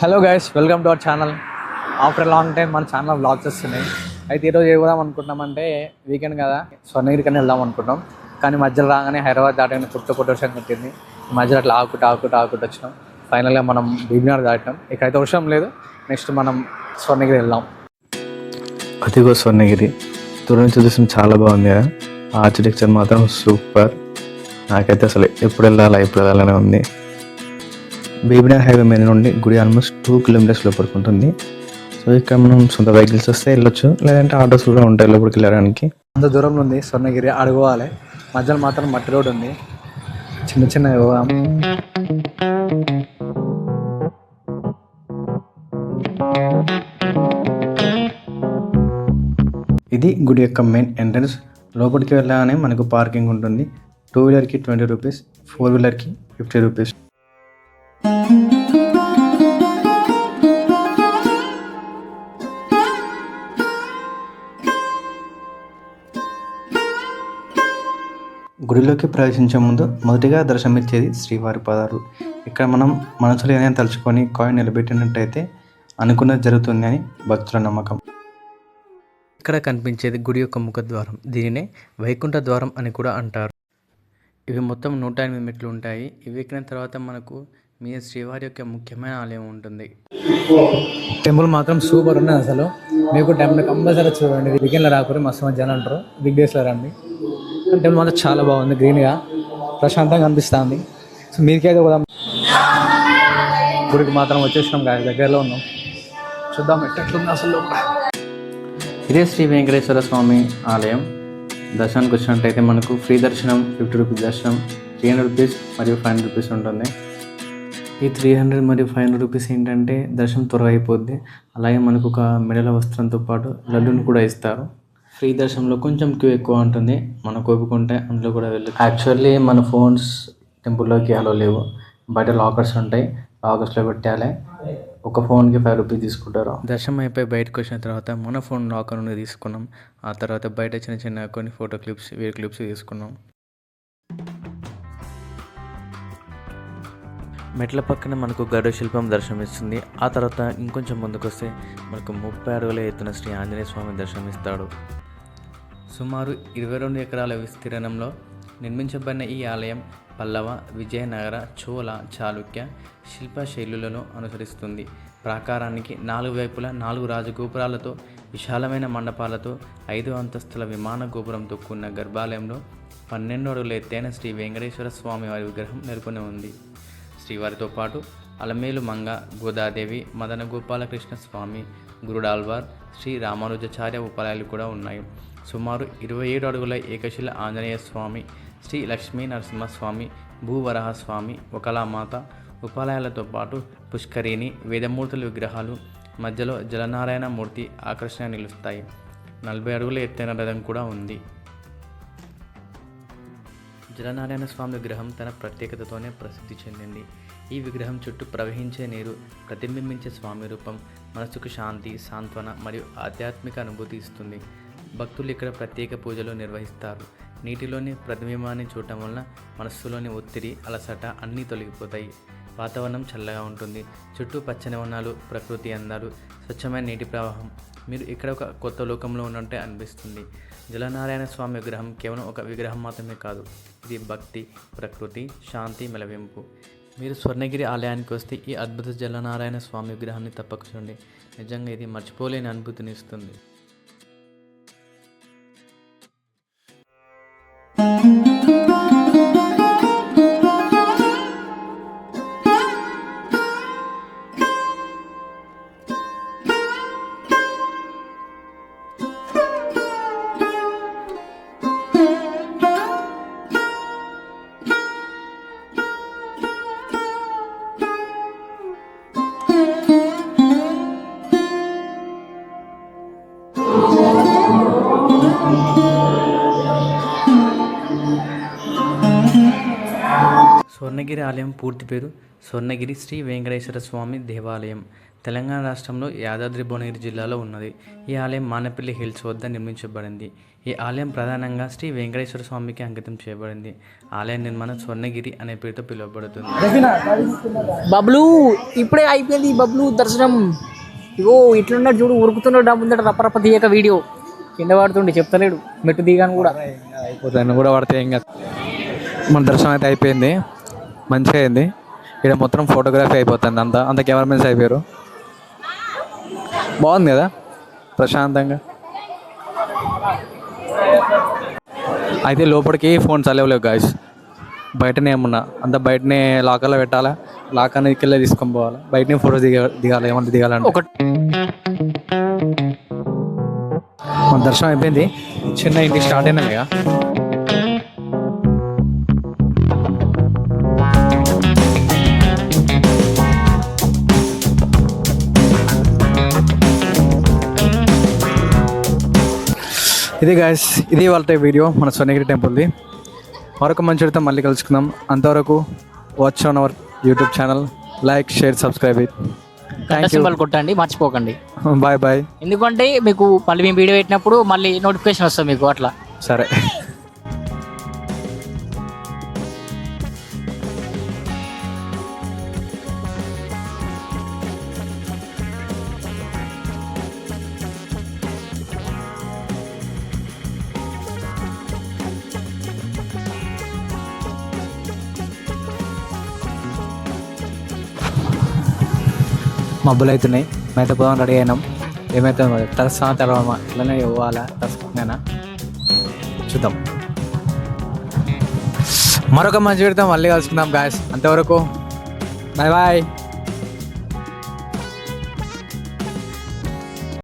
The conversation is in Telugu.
Hello guys, welcome to our channel. After long time మన ఛానల్ వ్లాగ్స్ వస్తున్నాయి. అయితే ఈరోజు ఏ పోదాం అనుకుంటున్నామంటే వీకెండ్ కదా, స్వర్ణగిరికని వెళ్దాం అనుకుంటాం. కానీ మధ్యలో రాగానే హైదరాబాద్ దాటగానే కొత్త వర్షం కట్టింది. మధ్యలో అట్లా ఆకుకుంటూ వచ్చినాం. ఫైనల్గా మనం బీబీనార్ దాటాం. ఇక్కడైతే వర్షం లేదు. నెక్స్ట్ మనం స్వర్ణగిరి వెళ్దాం. అదిగో స్వర్ణగిరి దూరం నుంచి చూసిన చాలా బాగుంది కదా. ఆర్కిటెక్చర్ మాత్రం సూపర్. నాకైతే అసలు ఎప్పుడు వెళ్ళాలనే ఉంది. బీబీనార్ హైవే మీద నుండి గుడి ఆల్మోస్ట్ 2 కిలోమీటర్స్ లోపలికి ఉంటుంది. సో ఇక్కడ మనం సొంత వెహికల్స్ వస్తే వెళ్ళొచ్చు, లేదంటే ఆటోస్ కూడా ఉంటాయి లోపలికి వెళ్ళడానికి. అంత దూరంలో ఉంది స్వర్ణగిరి, అడుగుకోవాలి. మధ్యలో మాత్రం మట్టి రోడ్ ఉంది. చిన్న పోదాం. ఇది గుడి యొక్క మెయిన్ ఎంట్రన్స్. లోపలికి వెళ్ళగానే మనకు పార్కింగ్ ఉంటుంది. 2 వీలర్కి 20 రూపీస్, 4 వీలర్కి 50 రూపీస్. గుడిలోకి ప్రవేశించే ముందు మొదటిగా దర్శనమిచ్చేది శ్రీవారి పాదాలు. ఇక్కడ మనం మనసులో ఏదైనా తలుచుకొని కాయిన్ నిలబెట్టినట్టయితే అనుకున్నది జరుగుతుంది అని భక్తుల నమ్మకం. ఇక్కడ కనిపించేది గుడి యొక్క ముఖద్వారం. దీనినే వైకుంఠ ద్వారం అని కూడా అంటారు. ఇవి మొత్తం 108 మెట్లు ఉంటాయి. ఇవి ఎక్కిన తర్వాత మనకు మీ శ్రీవారి యొక్క ముఖ్యమైన ఆలయం ఉంటుంది. టెంపుల్ మాత్రం సూపర్ ఉన్నది. అసలు మీకు టెంపుల్ కంపల్సరీ చూడండి. వీకెండ్లో రాకూడదు, మస్తు మంది జనం అంటారు. బిగ్ డేస్లో రండి. టెంపుల్ మాత్రం చాలా బాగుంది, గ్రీన్గా ప్రశాంతంగా అనిపిస్తుంది. సో మీకైతే కూడా గుడికి మాత్రం వచ్చేసినాం కదా, దగ్గరలో ఉన్నాం. చూద్దాం ఎట్లుంది అసలు. ఇదే శ్రీ వెంకటేశ్వర స్వామి ఆలయం. దర్శనానికి వచ్చినట్టయితే మనకు ఫ్రీ దర్శనం 50 రూపీస్ దర్శనం, 300 రూపీస్ మరియు 500 రూపీస్ ఉంటుంది. ఈ 300 మరియు 500 రూపీస్ ఏంటంటే దర్శనం త్వరగా అయిపోద్ది. అలాగే మనకు ఒక మెడల వస్త్రంతో పాటు లడ్డూని కూడా ఇస్తారు. ఫ్రీ దర్శనంలో కొంచెం క్యూ ఎక్కువ ఉంటుంది. మన కోపుకుంటే అందులో కూడా వెళ్ళి. యాక్చువల్లీ మన ఫోన్స్ టెంపుల్లోకి అలో లేవు. బయట లాకర్స్ ఉంటాయి, లాకర్స్లో పెట్టాలి. ఒక ఫోన్కి 5 రూపీస్ తీసుకుంటారు. దర్శనం అయిపోయి బయటకు వచ్చిన తర్వాత మన ఫోన్ లాకర్ నుండి తీసుకున్నాం. ఆ తర్వాత బయట చిన్న కొన్ని ఫోటో క్లిప్స్, వీడియో క్లిప్స్ తీసుకున్నాం. మెట్ల పక్కన మనకు గరుడ శిల్పం దర్శనమిస్తుంది. ఆ తర్వాత ఇంకొంచెం ముందుకు వస్తే మనకు 30 అడుగుల ఎత్తున శ్రీ ఆంజనేయ స్వామి దర్శనమిస్తాడు. సుమారు 22 ఎకరాల విస్తీర్ణంలో నిర్మించబడిన ఈ ఆలయం పల్లవ, విజయనగర, చోళ, చాళుక్య శిల్ప శైలులను అనుసరిస్తుంది. ప్రాకారానికి 4 వైపులా 4 రాజగోపురాలతో, విశాలమైన మండపాలతో, 5 అంతస్తుల విమాన గోపురంతో కూడిన గర్భాలయంలో 12 అడుగుల ఎత్తైన శ్రీ వెంకటేశ్వర స్వామి వారి విగ్రహం నెలకొని ఉంది. శ్రీవారితో పాటు అలమేలు మంగ, గోదాదేవి, మదన గోపాలకృష్ణ స్వామి, గురుడాల్వార్, శ్రీ రామానుజాచార్య ఉపాలయాలు కూడా ఉన్నాయి. సుమారు 27 అడుగుల ఏకశిల ఆంజనేయ స్వామి, శ్రీ లక్ష్మీ నరసింహస్వామి, భూవరాహస్వామి, ఒకలామాత ఉపాలయాలతో పాటు పుష్కరిణి, వేదమూర్తుల విగ్రహాలు, మధ్యలో జలనారాయణ మూర్తి ఆకర్షణ నిలుస్తాయి. 40 అడుగుల ఎత్తైన రథం కూడా ఉంది. జలనారాయణ స్వామి విగ్రహం తన ప్రత్యేకతతోనే ప్రసిద్ధి చెందింది. ఈ విగ్రహం చుట్టూ ప్రవహించే నీరు ప్రతిబింబించే స్వామి రూపం మనసుకు శాంతి, సాంత్వన మరియు ఆధ్యాత్మిక అనుభూతి ఇస్తుంది. భక్తులు ఇక్కడ ప్రత్యేక పూజలు నిర్వహిస్తారు. నీటిలోని ప్రతిబింబాన్ని చూడటం వలన మనస్సులోని ఒత్తిడి, అలసట అన్నీ తొలగిపోతాయి. వాతావరణం చల్లగా ఉంటుంది. చుట్టూ పచ్చని వనాలు, ప్రకృతి అందాలు, స్వచ్ఛమైన నీటి ప్రవాహం. మీరు ఇక్కడ ఒక కొత్త లోకంలో ఉన్నట్టే అనిపిస్తుంది. జలనారాయణ స్వామి విగ్రహం కేవలం ఒక విగ్రహం మాత్రమే కాదు, ఇది భక్తి, ప్రకృతి, శాంతి మెలవింపు. మీరు స్వర్ణగిరి ఆలయానికి వస్తే ఈ అద్భుత జలనారాయణ స్వామి విగ్రహాన్ని తప్పక చూడండి. నిజంగా ఇది మర్చిపోలేని అనుభూతిని ఇస్తుంది. స్వర్ణగిరి ఆలయం పూర్తి పేరు స్వర్ణగిరి శ్రీ వెంకటేశ్వర స్వామి దేవాలయం. తెలంగాణ రాష్ట్రంలో యాదాద్రి భువనగిరి జిల్లాలో ఉన్నది. ఈ ఆలయం మానపల్లి హిల్స్ వద్ద నిర్మించబడింది. ఈ ఆలయం ప్రధానంగా శ్రీ వెంకటేశ్వర స్వామికి అంకితం చేయబడింది. ఆలయ నిర్మాణం స్వర్ణగిరి అనే పేరుతో పిలువబడుతుంది. బబ్లు ఇప్పుడే అయిపోయింది. బబ్లు దర్శనం ఇగో ఇట్లున్నాడు చూడు, ఉరుకుతున్నాడు నా ముందట రప్పరప్ప తీయక వీడియో కింద పడుతుండే చెప్తలేడు, మెట్టు దిగాను కూడా అయిపోతుంది కూడా పడితే ఏం కాదు. మన దర్శనం అయితే అయిపోయింది, మంచిగా అయింది. ఇక్కడ మొత్తం ఫోటోగ్రఫీ అయిపోతుంది, అంత కెమెరామెన్స్ అయిపోయారు. బాగుంది కదా ప్రశాంతంగా. అయితే లోపలికి ఫోన్స్ అలవలేవు గాయస్, బయటనే ఏమన్నా అంత బయటనే లాకర్లో పెట్టాలా, లాకర్ని ఇక్కడే తీసుకొని పోవాలి, బయటనే ఫోటోస్ దిగాలి ఏమన్నా దిగాలంటే. ఒక మన దర్శనం అయిపోయింది, చిన్న ఇంటికి స్టార్ట్ అయినాం ఇక. ఇది గాయస్, ఇది వాళ్ళ వీడియో మన స్వర్ణగిరి టెంపుల్ది. మరొక మంచి వీడియోతో మళ్ళీ కలుసుకుందాం. అంతవరకు watch on our YouTube channel, like, share, subscribe it. గంట సింబల్ కొట్టండి, మర్చిపోకండి. Bye bye. ఎందుకంటే మీకు మళ్ళీ మేము వీడియో పెట్టినప్పుడు మళ్ళీ నోటిఫికేషన్ వస్తుంది మీకు అట్లా. సరే. మబ్బులు అవుతున్నాయి, మేత పోదాం రెడీ అయినాం. ఏమైతే తరస్సా తెలవమా ఇట్లనే ఇవ్వాలా తరస్సుకునేనా చూద్దాం. మరొక మంచి పెడతాం, మళ్ళీ కలుసుకుందాం గాయస్. అంతవరకు బాయ్ బాయ్.